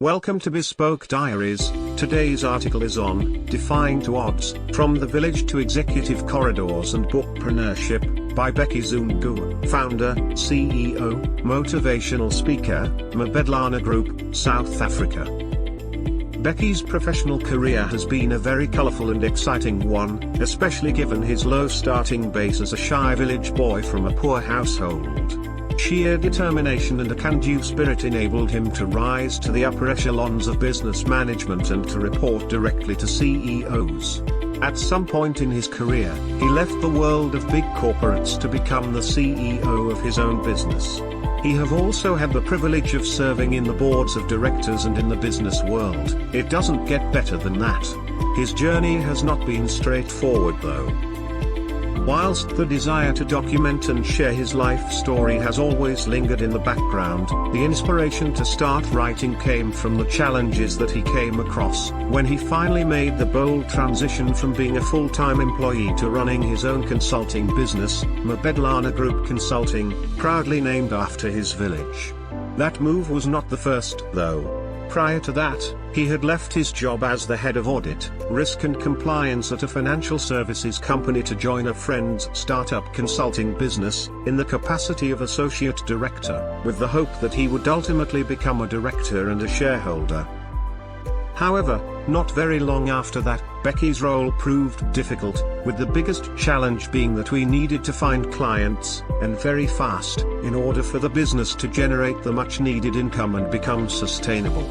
Welcome to Bespoke Diaries. Today's article is on Defying to Odds, From the Village to Executive Corridors and Bookpreneurship, by Bheki Zungu, founder, CEO, motivational speaker, Mebedlana Group, South Africa. Bheki's professional career has been a very colorful and exciting one, especially given his low starting base as a shy village boy from a poor household. Sheer determination and a can-do spirit enabled him to rise to the upper echelons of business management and to report directly to CEOs. At some point in his career, he left the world of big corporates to become the CEO of his own business. He have also had the privilege of serving in the boards of directors and in the business world. It doesn't get better than that. His journey has not been straightforward though. Whilst the desire to document and share his life story has always lingered in the background, the inspiration to start writing came from the challenges that he came across when he finally made the bold transition from being a full-time employee to running his own consulting business, Mabedlana Group Consulting, proudly named after his village. That move was not the first, though. Prior to that, he had left his job as the head of audit, risk and compliance at a financial services company to join a friend's startup consulting business, in the capacity of associate director, with the hope that he would ultimately become a director and a shareholder. However, not very long after that, Bheki's role proved difficult, with the biggest challenge being that we needed to find clients, and very fast, in order for the business to generate the much needed income and become sustainable.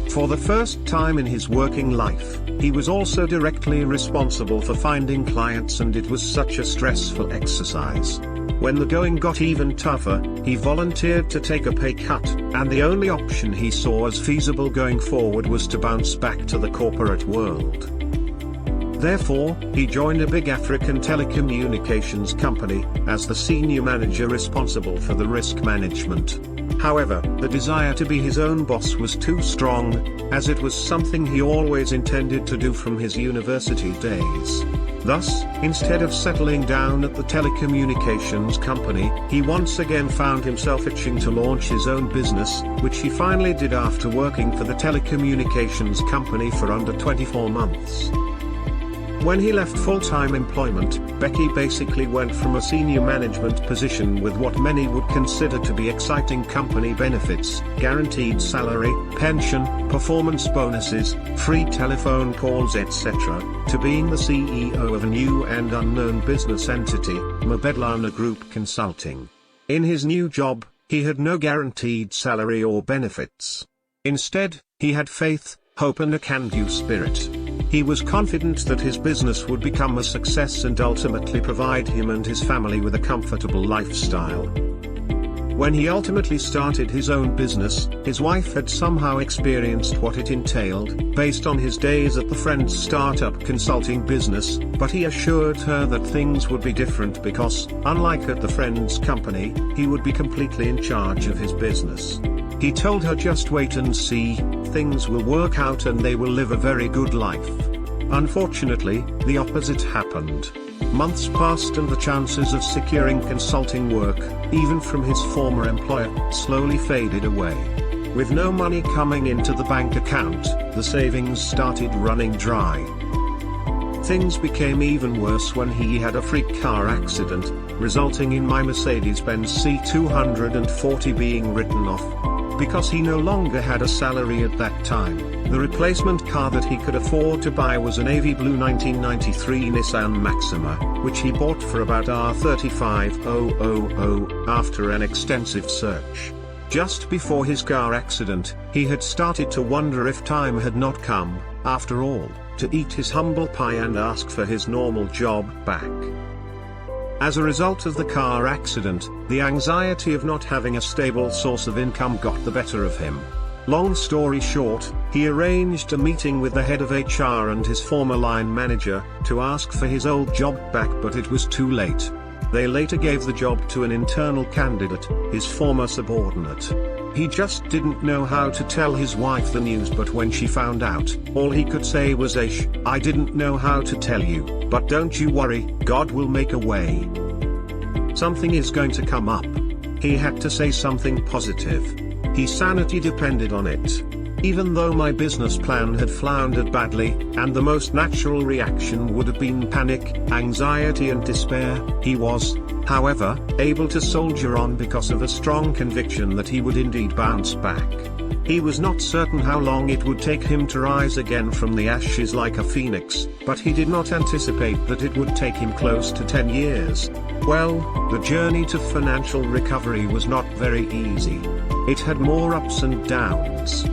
For the first time in his working life, he was also directly responsible for finding clients, and it was such a stressful exercise. When the going got even tougher, he volunteered to take a pay cut, and the only option he saw as feasible going forward was to bounce back to the corporate world. Therefore, he joined a big African telecommunications company, as the senior manager responsible for the risk management. However, the desire to be his own boss was too strong, as it was something he always intended to do from his university days. Thus, instead of settling down at the telecommunications company, he once again found himself itching to launch his own business, which he finally did after working for the telecommunications company for under 24 months. When he left full-time employment, Bheki basically went from a senior management position with what many would consider to be exciting company benefits, guaranteed salary, pension, performance bonuses, free telephone calls etc., to being the CEO of a new and unknown business entity, Mabedlana Group Consulting. In his new job, he had no guaranteed salary or benefits. Instead, he had faith, hope and a can-do spirit. He was confident that his business would become a success and ultimately provide him and his family with a comfortable lifestyle. When he ultimately started his own business, his wife had somehow experienced what it entailed, based on his days at the friend's startup consulting business, but he assured her that things would be different because, unlike at the friend's company, he would be completely in charge of his business. He told her, just wait and see, things will work out and they will live a very good life. Unfortunately, the opposite happened. Months passed and the chances of securing consulting work, even from his former employer, slowly faded away. With no money coming into the bank account, the savings started running dry. Things became even worse when he had a freak car accident, resulting in my Mercedes-Benz C240 being written off. Because he no longer had a salary at that time, the replacement car that he could afford to buy was a navy blue 1993 Nissan Maxima, which he bought for about R35,000 after an extensive search. Just before his car accident, he had started to wonder if time had not come, after all, to eat his humble pie and ask for his normal job back. As a result of the car accident, the anxiety of not having a stable source of income got the better of him. Long story short, he arranged a meeting with the head of HR and his former line manager, to ask for his old job back, but it was too late. They later gave the job to an internal candidate, his former subordinate. He just didn't know how to tell his wife the news, but when she found out, all he could say was, "Aish, I didn't know how to tell you, but don't you worry, God will make a way. Something is going to come up." He had to say something positive. His sanity depended on it. Even though my business plan had floundered badly, and the most natural reaction would have been panic, anxiety and despair, he was, however, able to soldier on because of a strong conviction that he would indeed bounce back. He was not certain how long it would take him to rise again from the ashes like a phoenix, but he did not anticipate that it would take him close to 10 years. Well, the journey to financial recovery was not very easy. It had more ups and downs.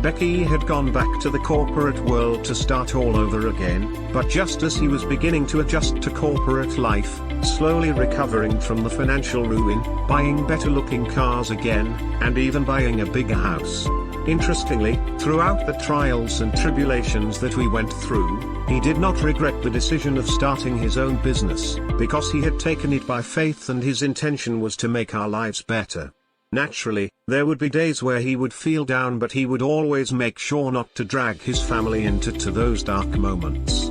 Bheki had gone back to the corporate world to start all over again, but just as he was beginning to adjust to corporate life, slowly recovering from the financial ruin, buying better-looking cars again, and even buying a bigger house. Interestingly, throughout the trials and tribulations that we went through, he did not regret the decision of starting his own business, because he had taken it by faith and his intention was to make our lives better. Naturally, there would be days where he would feel down, but he would always make sure not to drag his family into those dark moments.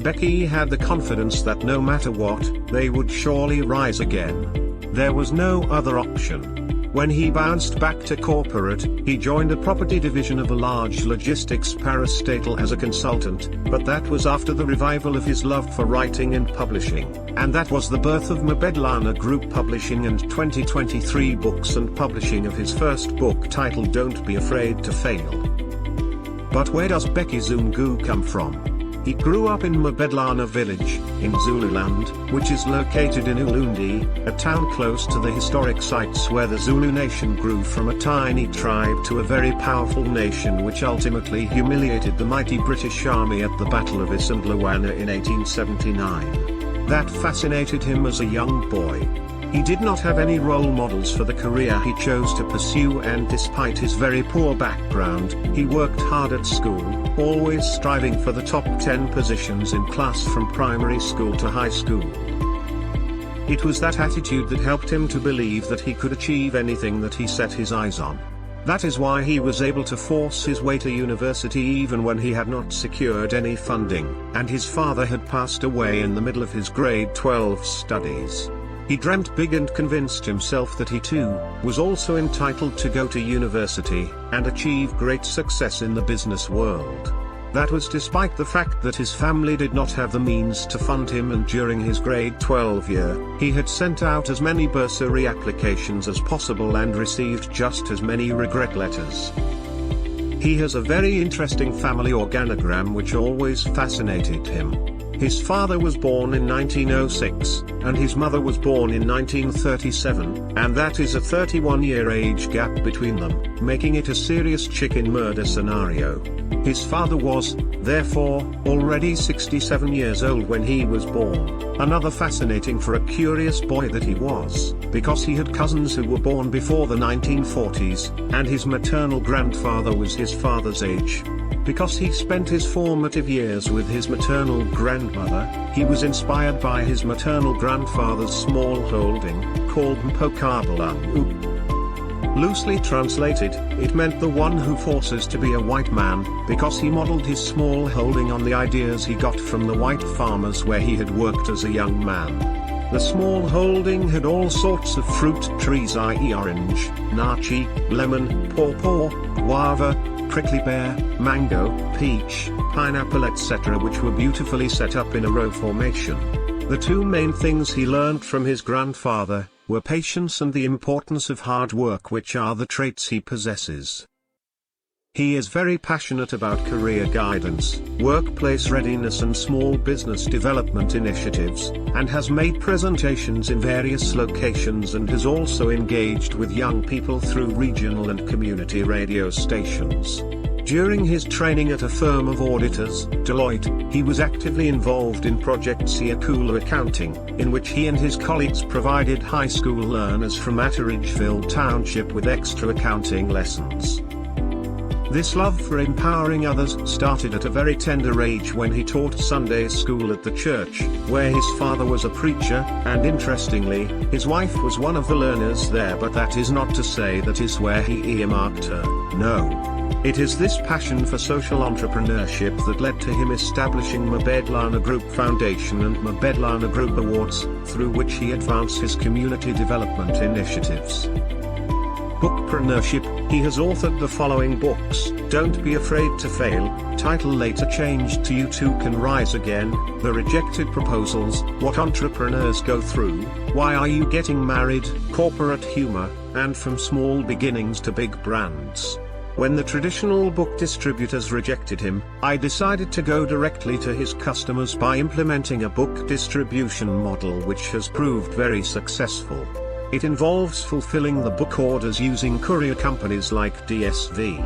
Bheki had the confidence that no matter what, they would surely rise again. There was no other option. When he bounced back to corporate, he joined a property division of a large logistics parastatal as a consultant, but that was after the revival of his love for writing and publishing, and that was the birth of Mebedlana Group Publishing and 2023 books and publishing of his first book titled Don't Be Afraid to Fail. But where does Bheki Zungu come from? He grew up in Mabedlana village, in Zululand, which is located in Ulundi, a town close to the historic sites where the Zulu nation grew from a tiny tribe to a very powerful nation which ultimately humiliated the mighty British Army at the Battle of Isandlwana in 1879. That fascinated him as a young boy. He did not have any role models for the career he chose to pursue, and despite his very poor background, he worked hard at school, always striving for the top 10 positions in class from primary school to high school. It was that attitude that helped him to believe that he could achieve anything that he set his eyes on. That is why he was able to force his way to university even when he had not secured any funding, and his father had passed away in the middle of his grade 12 studies. He dreamt big and convinced himself that he too was also entitled to go to university and achieve great success in the business world. That was despite the fact that his family did not have the means to fund him, and during his grade 12 year, he had sent out as many bursary applications as possible and received just as many regret letters. He has a very interesting family organogram which always fascinated him. His father was born in 1906, and his mother was born in 1937, and that is a 31-year age gap between them, making it a serious chicken murder scenario. His father was, therefore, already 67 years old when he was born, another fascinating for a curious boy that he was, because he had cousins who were born before the 1940s, and his maternal grandfather was his father's age. Because he spent his formative years with his maternal grandmother, he was inspired by his maternal grandfather's small holding, called Mpokabalangu. Loosely translated, it meant the one who forces to be a white man, because he modeled his small holding on the ideas he got from the white farmers where he had worked as a young man. The small holding had all sorts of fruit trees, i.e. orange, nachi, lemon, pawpaw, guava, prickly pear, mango, peach, pineapple etc., which were beautifully set up in a row formation. The two main things he learned from his grandfather were patience and the importance of hard work, which are the traits he possesses. He is very passionate about career guidance, workplace readiness and small business development initiatives, and has made presentations in various locations and has also engaged with young people through regional and community radio stations. During his training at a firm of auditors, Deloitte, he was actively involved in Project Siakula Accounting, in which he and his colleagues provided high school learners from Atteridgeville Township with extra accounting lessons. This love for empowering others started at a very tender age when he taught Sunday school at the church, where his father was a preacher, and interestingly, his wife was one of the learners there, but that is not to say that is where he earmarked her, no. It is this passion for social entrepreneurship that led to him establishing Mebedlana Group Foundation and Mebedlana Group Awards, through which he advanced his community development initiatives. bookpreneurship, he has authored the following books: Don't Be Afraid to Fail, title later changed to You Too Can Rise Again, The Rejected Proposals, What Entrepreneurs Go Through, Why Are You Getting Married, Corporate Humor, and From Small Beginnings to Big Brands. When the traditional book distributors rejected him, I decided to go directly to his customers by implementing a book distribution model which has proved very successful. It involves fulfilling the book orders using courier companies like DSV,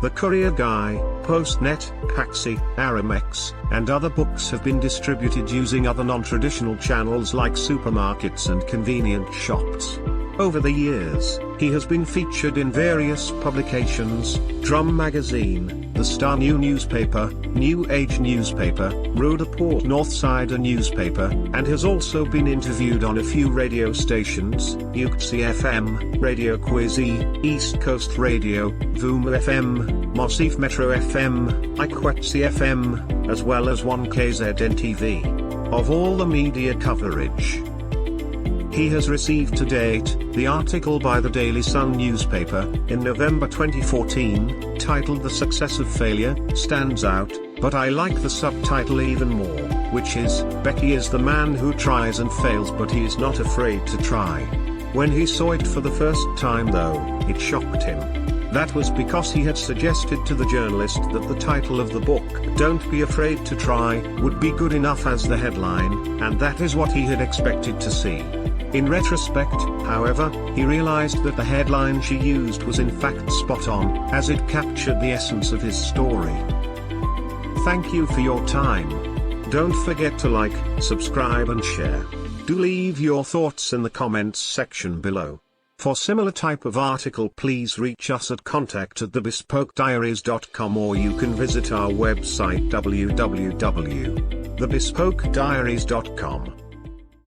The Courier Guy, Postnet, Paxi, Aramex, and other books have been distributed using other non-traditional channels like supermarkets and convenience shops. Over the years, he has been featured in various publications: Drum Magazine, The Star New Newspaper, New Age Newspaper, Rhoda-Port Northsider Newspaper, and has also been interviewed on a few radio stations: UKC FM, Radio Kwezi, East Coast Radio, Vuma FM, Mosif Metro FM, Ikwetsi FM, as well as 1KZN TV. Of all the media coverage he has received to date, the article by the Daily Sun newspaper, in November 2014, titled The Success of Failure, stands out, but I like the subtitle even more, which is, Bheki is the man who tries and fails but he is not afraid to try. When he saw it for the first time though, it shocked him. That was because he had suggested to the journalist that the title of the book, Don't Be Afraid to Try, would be good enough as the headline, and that is what he had expected to see. In retrospect, however, he realized that the headline she used was in fact spot on, as it captured the essence of his story. Thank you for your time. Don't forget to like, subscribe and share. Do leave your thoughts in the comments section below. For similar type of article, please reach us at contact@thebespokediaries.com, or you can visit our website www.thebespokediaries.com.